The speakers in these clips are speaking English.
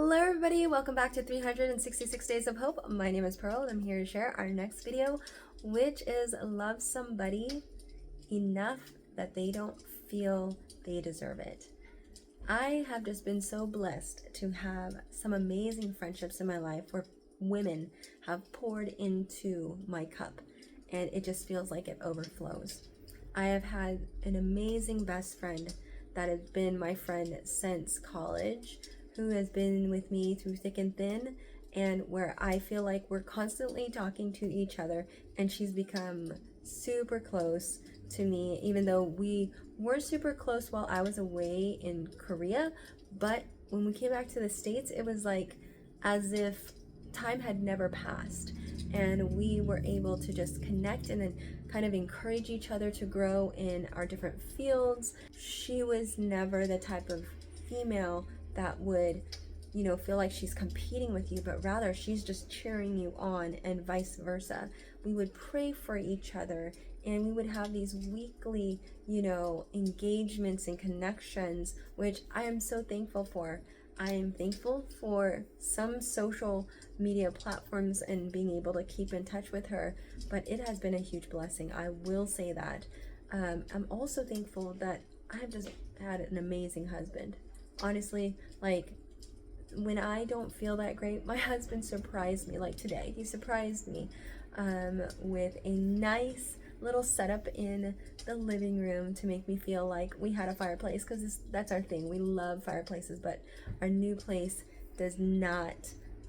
Hello everybody, welcome back to 366 Days of Hope. My name is Pearl and I'm here to share our next video, which is love somebody enough that they don't feel they deserve it. I have just been so blessed to have some amazing friendships in my life where women have poured into my cup and it just feels like it overflows. I have had an amazing best friend that has been my friend since college, who has been with me through thick and thin, and where I feel like we're constantly talking to each other, and she's become super close to me, even though we were super close while I was away in Korea. But when we came back to the States, it was like as if time had never passed, and we were able to just connect and then kind of encourage each other to grow in our different fields. She was never the type of female that would, feel like she's competing with you, but rather she's just cheering you on, and vice versa. We would pray for each other, and we would have these weekly, engagements and connections, which I am so thankful for. I am thankful for some social media platforms and being able to keep in touch with her, but it has been a huge blessing. I will say that. I'm also thankful that I have just had an amazing husband. Honestly, like, when I don't feel that great, my husband surprised me. Like today, he surprised me with a nice little setup in the living room to make me feel like we had a fireplace, because that's our thing. We love fireplaces, but our new place does not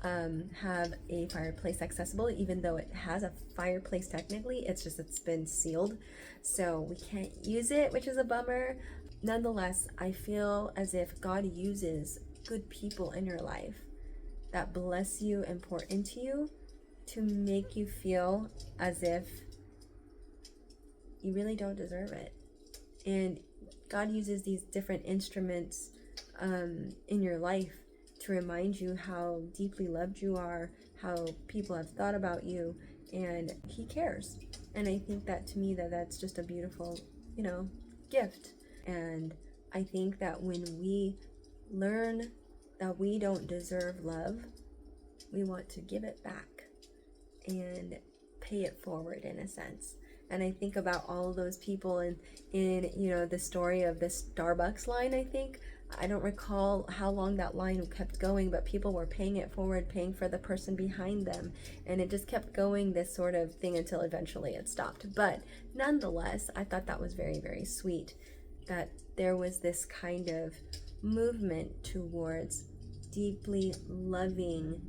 have a fireplace accessible, even though it has a fireplace technically. It's been sealed, so we can't use it, which is a bummer. Nonetheless, I feel as if God uses good people in your life that bless you and pour into you to make you feel as if you really don't deserve it. And God uses these different instruments in your life to remind you how deeply loved you are, how people have thought about you, and He cares. And I think that, to me, that's just a beautiful, gift. And I think that when we learn that we don't deserve love, we want to give it back and pay it forward, in a sense. And I think about all of those people in the story of the Starbucks line. I don't recall how long that line kept going, but people were paying it forward, paying for the person behind them, and it just kept going, this sort of thing, until eventually it stopped. But nonetheless, I thought that was very, very sweet, that there was this kind of movement towards deeply loving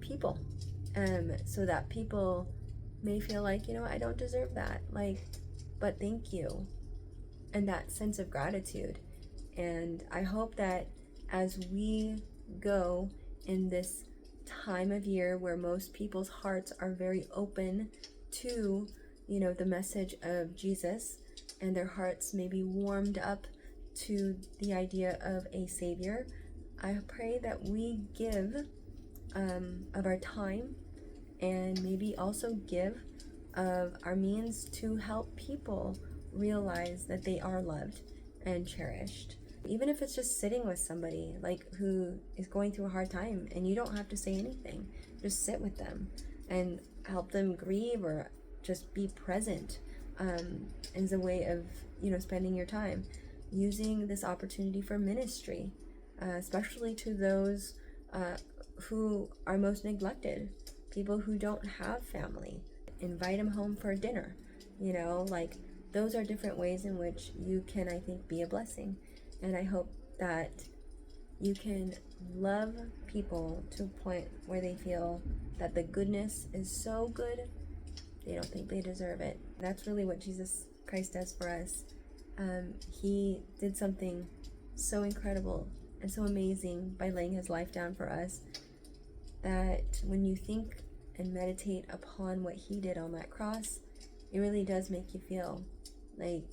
people, so that people may feel like, I don't deserve that, but thank you, and that sense of gratitude. And I hope that as we go in this time of year where most people's hearts are very open to, the message of Jesus, and their hearts may be warmed up to the idea of a Savior, I pray that we give of our time, and maybe also give of our means to help people realize that they are loved and cherished. Even if it's just sitting with somebody who is going through a hard time, and you don't have to say anything, just sit with them and help them grieve, or just be present, as a way of spending your time, using this opportunity for ministry, especially to those who are most neglected, people who don't have family. Invite them home for dinner. Those are different ways in which you can, I think, be a blessing. And I hope that you can love people to a point where they feel that the goodness is so good they don't think they deserve it. That's really what Jesus Christ does for us. He did something so incredible and so amazing by laying His life down for us, that when you think and meditate upon what He did on that cross, it really does make you feel like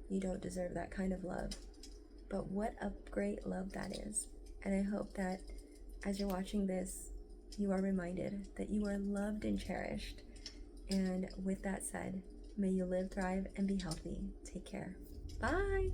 you don't deserve that kind of love. But what a great love that is. And I hope that as you're watching this, you are reminded that you are loved and cherished. And with that said, may you live, thrive, and be healthy. Take care. Bye.